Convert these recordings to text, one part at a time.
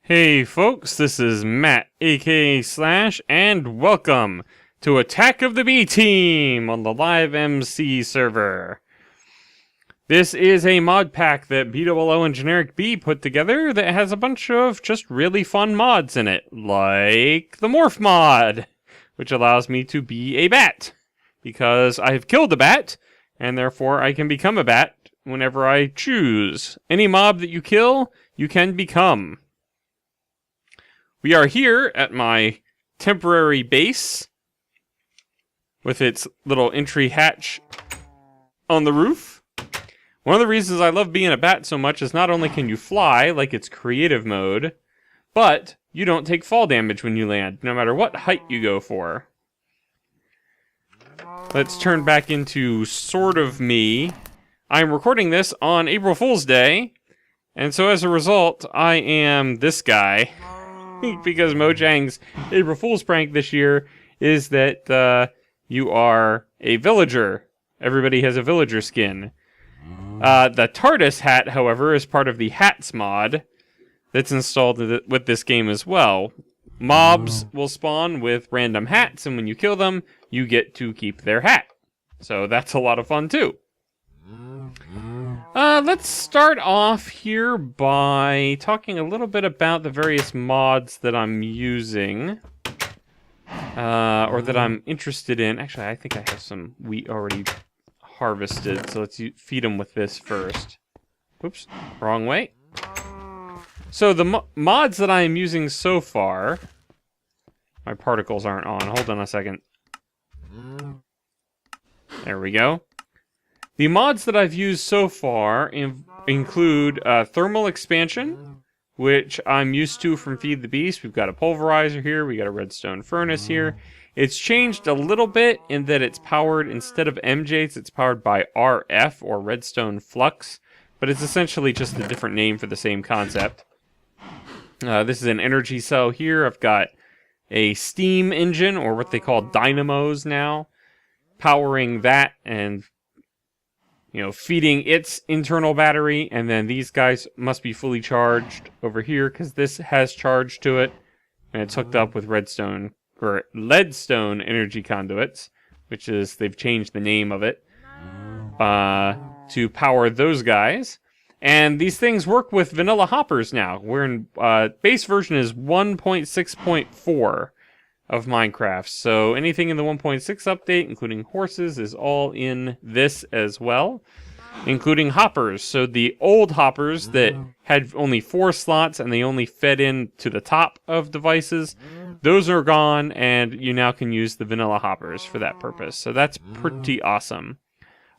Hey folks, this is Matt, aka Slash, and welcome to Attack of the B Team on the LiveMC server. This is a mod pack that BOO and Generic B put together that has a bunch of just really fun mods in it, like the Morph mod, which allows me to be a bat, because I have killed a bat, and therefore I can become a bat whenever I choose. Any mob that you kill, you can become. We are here at my temporary base with its little entry hatch on the roof. One of the reasons I love being a bat so much is not only can you fly, like it's creative mode, but you don't take fall damage when you land, no matter what height you go for. Let's turn back into sort of me. I'm recording this on April Fool's Day, and so as a result, I am this guy. Because Mojang's April Fool's prank this year is that you are a villager. Everybody has a villager skin. The TARDIS hat, however, is part of the hats mod that's installed with this game as well. Mobs will spawn with random hats, and when you kill them, you get to keep their hat. So that's a lot of fun too. Let's start off here by talking a little bit about the various mods that I'm using, or that I'm interested in. Actually, I think I have some wheat already harvested, so let's feed them with this first. Oops, wrong way. So the mods that I am using so far, my particles aren't on. Hold on a second. There we go. The mods that I've used so far include thermal expansion, which I'm used to from Feed the Beast. We've got a pulverizer here, we got a redstone furnace here. It's changed a little bit in that it's powered, instead of MJs, it's powered by RF, or redstone flux, but it's essentially just a different name for the same concept. This is an energy cell here. I've got a steam engine, or what they call dynamos now, powering that and feeding its internal battery, and then these guys must be fully charged over here because this has charge to it, and it's hooked up with redstone or leadstone energy conduits, which is, they've changed the name of it, to power those guys. And these things work with vanilla hoppers now. We're in base version is 1.6.4 of Minecraft, so anything in the 1.6 update, including horses, is all in this as well, including hoppers. So the old hoppers that had only 4 slots and they only fed in to the top of devices, those are gone, and you now can use the vanilla hoppers for that purpose. So that's pretty awesome.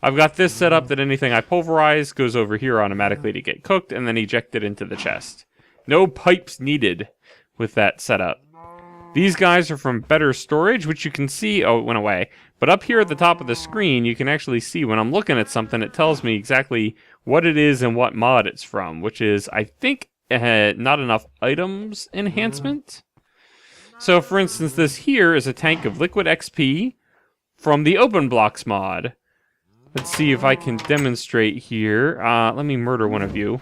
I've got this set up that anything I pulverize goes over here automatically to get cooked and then ejected into the chest. No pipes needed with that setup. These guys are from Better Storage, which you can see. Oh, it went away. But up here at the top of the screen, you can actually see when I'm looking at something, it tells me exactly what it is and what mod it's from, which is, I think, not enough items enhancement. So, for instance, this here is a tank of liquid XP from the Open Blocks mod. Let's see if I can demonstrate here. Let me murder one of you.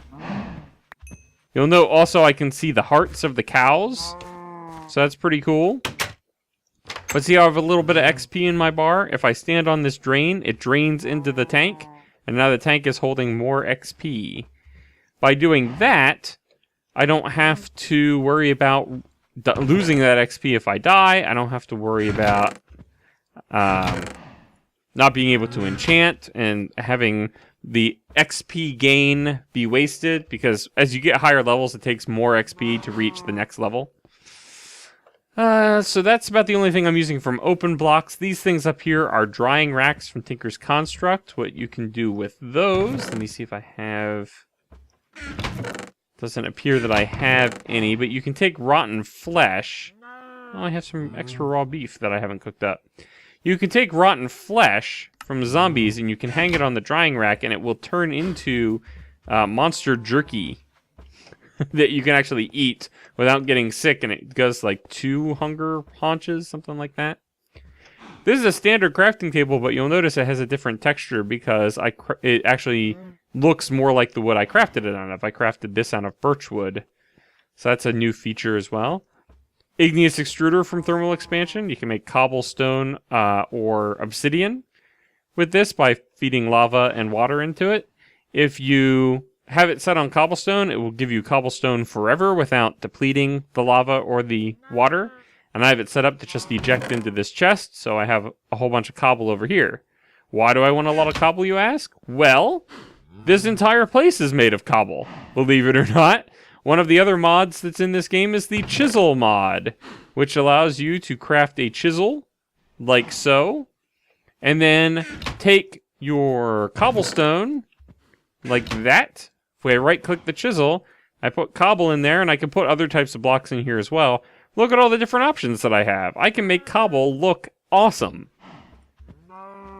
You'll note also I can see the hearts of the cows. So that's pretty cool. But see how I have a little bit of XP in my bar? If I stand on this drain, it drains into the tank, and now the tank is holding more XP. By doing that, I don't have to worry about losing that XP if I die. I don't have to worry about not being able to enchant and having the XP gain be wasted, because as you get higher levels, it takes more XP to reach the next level. So that's about the only thing I'm using from Open Blocks. These things up here are drying racks from Tinker's Construct. What you can do with those, let me see if I have, doesn't appear that I have any, but you can take rotten flesh. Oh, I have some extra raw beef that I haven't cooked up. You can take rotten flesh from zombies and you can hang it on the drying rack and it will turn into monster jerky that you can actually eat without getting sick, and it goes like 2 hunger haunches, something like that. This is a standard crafting table, but you'll notice it has a different texture because it actually looks more like the wood I crafted it on. If I crafted this out of birch wood, So that's a new feature as well. Igneous extruder from thermal expansion. You can make cobblestone or obsidian with this by feeding lava and water into it. If you have it set on cobblestone, it will give you cobblestone forever without depleting the lava or the water. And I have it set up to just eject into this chest, so I have a whole bunch of cobble over here. Why do I want a lot of cobble, you ask? Well, this entire place is made of cobble, believe it or not. One of the other mods that's in this game is the chisel mod, which allows you to craft a chisel, like so, and then take your cobblestone, like that. If I right-click the chisel, I put cobble in there, and I can put other types of blocks in here as well. Look at all the different options that I have. I can make cobble look awesome.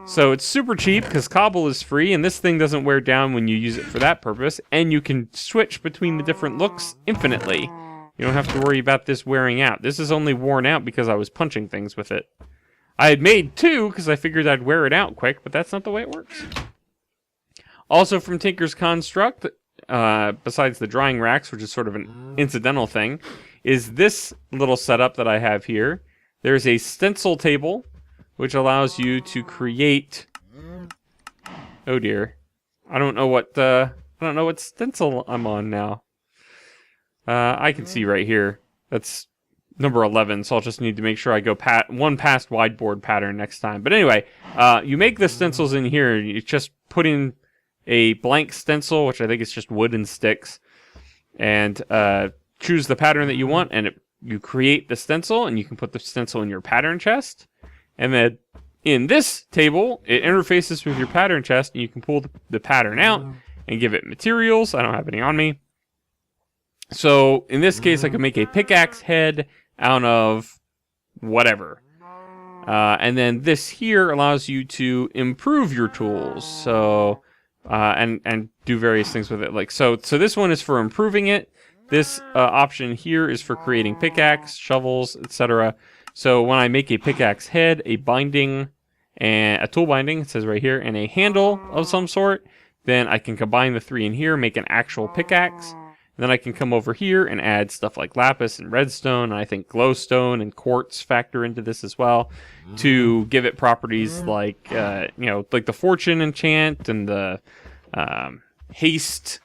So it's super cheap because cobble is free, and this thing doesn't wear down when you use it for that purpose, and you can switch between the different looks infinitely. You don't have to worry about this wearing out. This is only worn out because I was punching things with it. I had made 2 because I figured I'd wear it out quick, but that's not the way it works. Also from Tinker's Construct, besides the drying racks, which is sort of an incidental thing, is this little setup that I have here. There's a stencil table, which allows you to create... Oh dear. I don't know what stencil I'm on now. I can see right here. That's number 11, so I'll just need to make sure I go one past whiteboard pattern next time. But anyway, you make the stencils in here. You just put in a blank stencil, which I think is just wood and sticks, and choose the pattern that you want, and you create the stencil, and you can put the stencil in your pattern chest. And then in this table, it interfaces with your pattern chest, and you can pull the pattern out and give it materials. I don't have any on me. So in this case, I can make a pickaxe head out of whatever. And then this here allows you to improve your tools. So and do various things with it. Like so this one is for improving it. This option here is for creating pickaxe, shovels, etc. So when I make a pickaxe head, a binding, and a tool binding, it says right here, and a handle of some sort, then I can combine the 3 in here, make an actual pickaxe. Then I can come over here and add stuff like lapis and redstone, and I think glowstone and quartz factor into this as well, to give it properties like, like the fortune enchant and the haste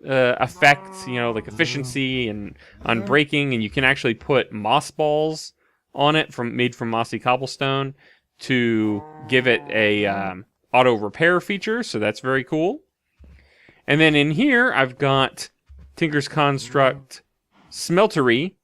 effect, like efficiency and unbreaking, and you can actually put moss balls on it made from mossy cobblestone to give it a auto repair feature, so that's very cool. And then in here I've got Tinker's Construct Smeltery.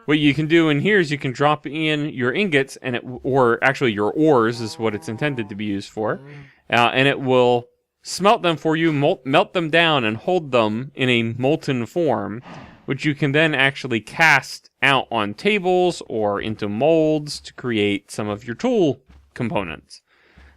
What you can do in here is you can drop in your ingots, or actually your ores is what it's intended to be used for, and it will smelt them for you, melt them down, and hold them in a molten form, which you can then actually cast out on tables or into molds to create some of your tool components.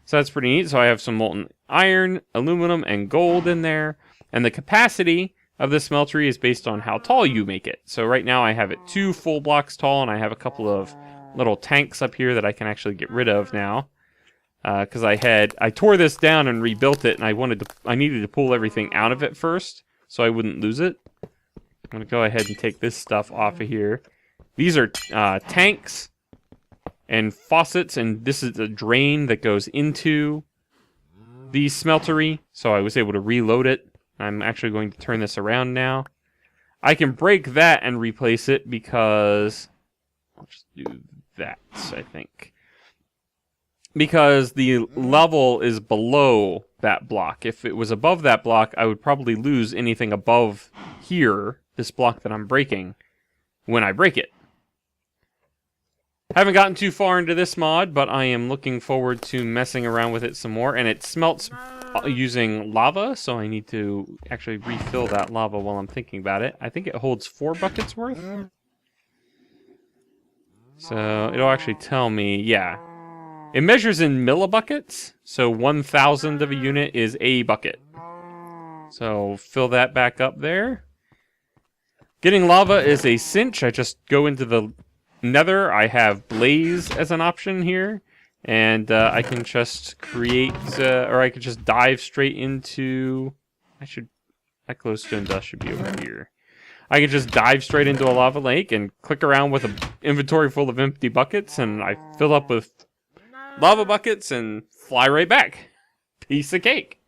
So that's pretty neat. So I have some molten iron, aluminum, and gold in there. And the capacity of the smeltery is based on how tall you make it. So right now I have it 2 full blocks tall, and I have a couple of little tanks up here that I can actually get rid of now. Because I tore this down and rebuilt it, and I needed to pull everything out of it first, so I wouldn't lose it. I'm going to go ahead and take this stuff off of here. These are tanks and faucets, and this is a drain that goes into the smeltery, so I was able to reload it. I'm actually going to turn this around now. I can break that and replace it because... I'll just do that, I think. Because the level is below that block. If it was above that block, I would probably lose anything above here, this block that I'm breaking, when I break it. Haven't gotten too far into this mod, but I am looking forward to messing around with it some more. And it smelts using lava, so I need to actually refill that lava while I'm thinking about it. I think it holds 4 buckets worth. So it'll actually tell me, yeah. It measures in millibuckets, so 1,000 of a unit is a bucket. So fill that back up there. Getting lava is a cinch. I just go into the nether. I have blaze as an option here, and I can just create, or I could just dive straight into. My glowstone dust should be over here. I can just dive straight into a lava lake and click around with an inventory full of empty buckets, and I fill up with lava buckets and fly right back. Piece of cake.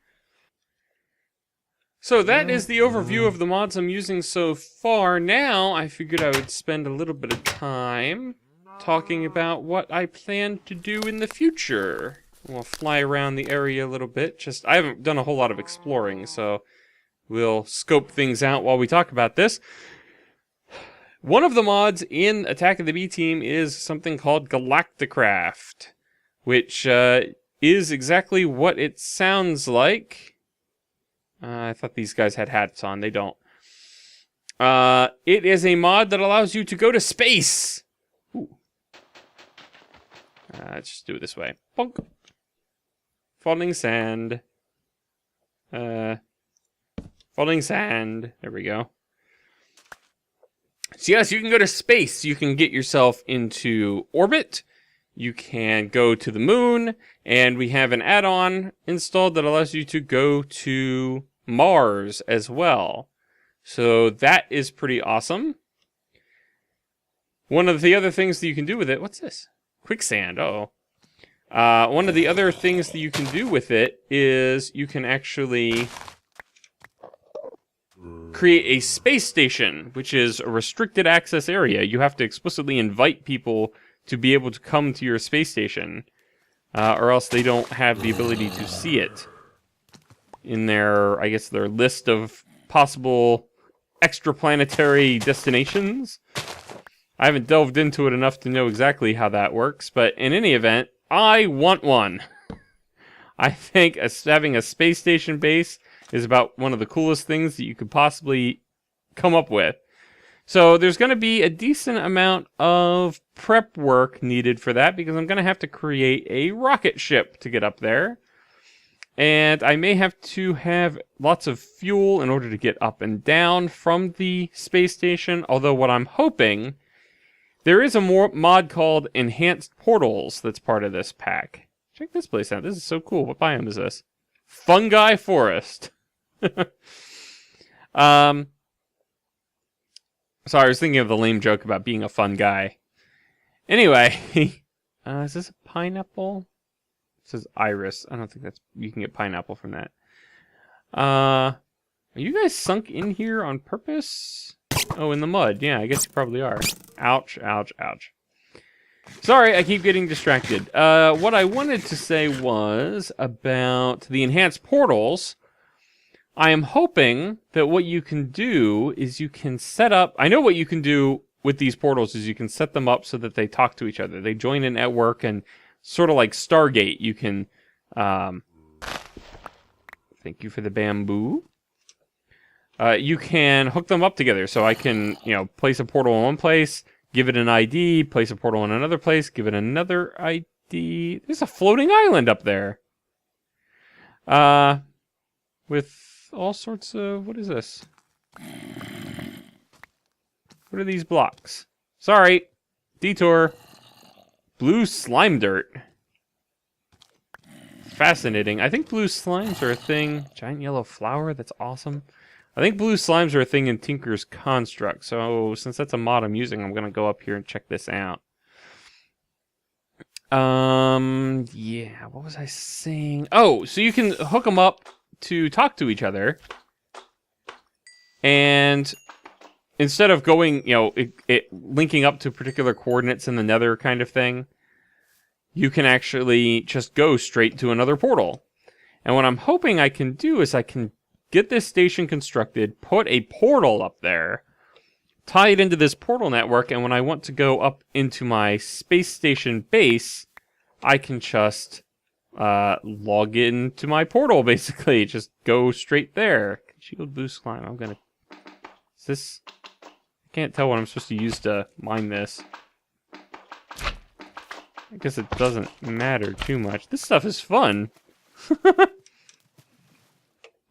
So that is the overview of the mods I'm using so far. Now, I figured I would spend a little bit of time talking about what I plan to do in the future. We'll fly around the area a little bit. I haven't done a whole lot of exploring, so we'll scope things out while we talk about this. One of the mods in Attack of the B Team is something called Galacticraft, which is exactly what it sounds like. I thought these guys had hats on. They don't. It is a mod that allows you to go to space. Ooh. Let's just do it this way. Bonk. Falling sand. Falling sand. There we go. So yes, you can go to space. You can get yourself into orbit. You can go to the moon. And we have an add-on installed that allows you to go to Mars as well. So that is pretty awesome. One of the other things that you can do with it... What's this? Quicksand. Uh-oh. One of the other things that you can do with it is you can actually create a space station, which is a restricted access area. You have to explicitly invite people to be able to come to your space station, or else they don't have the ability to see it in their, I guess, their list of possible extraplanetary destinations. I haven't delved into it enough to know exactly how that works, but in any event, I want one. I think having a space station base is about one of the coolest things that you could possibly come up with. So there's going to be a decent amount of prep work needed for that, because I'm going to have to create a rocket ship to get up there. And I may have to have lots of fuel in order to get up and down from the space station. Although what I'm hoping, there is a mod called Enhanced Portals that's part of this pack. Check this place out. This is so cool. What biome is this? Fungi Forest. So I was thinking of the lame joke about being a fun guy. Anyway, is this a pineapple? It says iris. I don't think that's... You can get pineapple from that. Are you guys sunk in here on purpose? Oh, in the mud. Yeah, I guess you probably are. Ouch, ouch, ouch. Sorry, I keep getting distracted. What I wanted to say was about the enhanced portals. I am hoping that what you can do is you can set up... I know what you can do with these portals is you can set them up so that they talk to each other. They join a network, and sort of like Stargate, you can... thank you for the bamboo. You can hook them up together. So I can, place a portal in one place, give it an ID, place a portal in another place, give it another ID. There's a floating island up there. With all sorts of... What is this? What are these blocks? Sorry. Detour. Blue slime dirt. Fascinating. I think blue slimes are a thing. Giant yellow flower. That's awesome. I think blue slimes are a thing in Tinker's Construct. So since that's a mod I'm using, I'm going to go up here and check this out. Yeah, what was I saying? Oh, so you can hook them up to talk to each other. And instead of going, linking up to particular coordinates in the nether kind of thing, you can actually just go straight to another portal. And what I'm hoping I can do is I can get this station constructed, put a portal up there, tie it into this portal network, and when I want to go up into my space station base, I can just log into my portal, basically. Just go straight there. Shield boost climb. I'm gonna... Is this... I can't tell what I'm supposed to use to mine this. I guess it doesn't matter too much. This stuff is fun.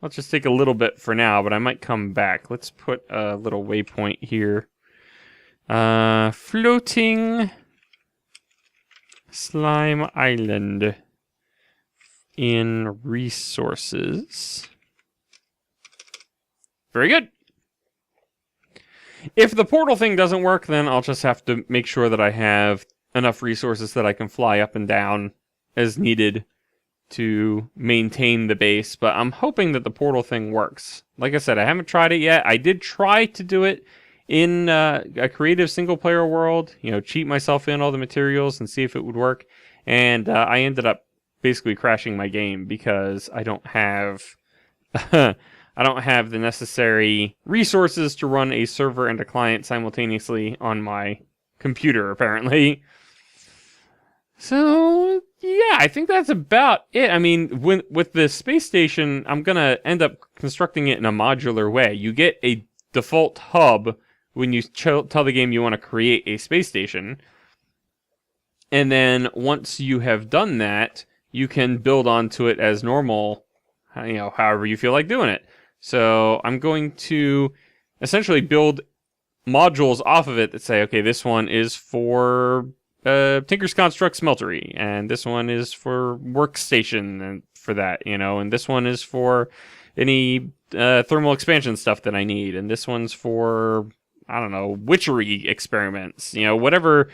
I'll just take a little bit for now, but I might come back. Let's put a little waypoint here. Floating slime island in resources. Very good. If the portal thing doesn't work, then I'll just have to make sure that I have enough resources that I can fly up and down as needed to maintain the base. But I'm hoping that the portal thing works. Like I said, I haven't tried it yet. I did try to do it in a creative single-player world, you know, cheat myself in all the materials and see if it would work. And I ended up basically crashing my game because I don't have I don't have the necessary resources to run a server and a client simultaneously on my computer, apparently. So, yeah, I think that's about it. I mean, with the space station, I'm going to end up constructing it in a modular way. You get a default hub when you tell the game you want to create a space station. And then once you have done that, you can build onto it as normal, you know, however you feel like doing it. So I'm going to essentially build modules off of it that say, okay, this one is for Tinker's Construct Smeltery, and this one is for Workstation and for that, you know, and this one is for any thermal expansion stuff that I need, and this one's for, I don't know, witchery experiments, you know, whatever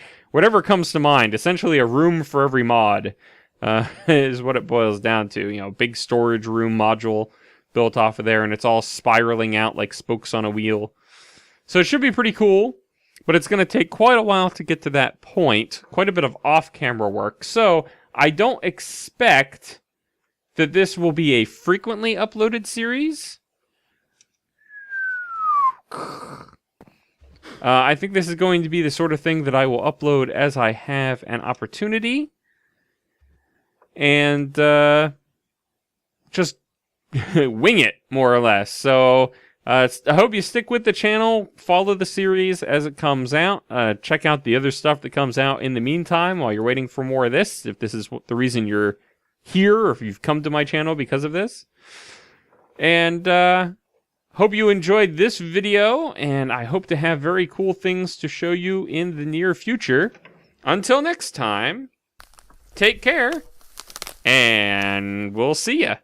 comes to mind. Essentially a room for every mod is what it boils down to. You know, big storage room module built off of there, and it's all spiraling out like spokes on a wheel. So it should be pretty cool, but it's going to take quite a while to get to that point. Quite a bit of off-camera work. So I don't expect that this will be a frequently uploaded series. I think this is going to be the sort of thing that I will upload as I have an opportunity. And just wing it, more or less. So I hope you stick with the channel, follow the series as it comes out, check out the other stuff that comes out in the meantime while you're waiting for more of this, if this is the reason you're here, or if you've come to my channel because of this. And hope you enjoyed this video, and I hope to have very cool things to show you in the near future. Until next time, take care, and we'll see ya.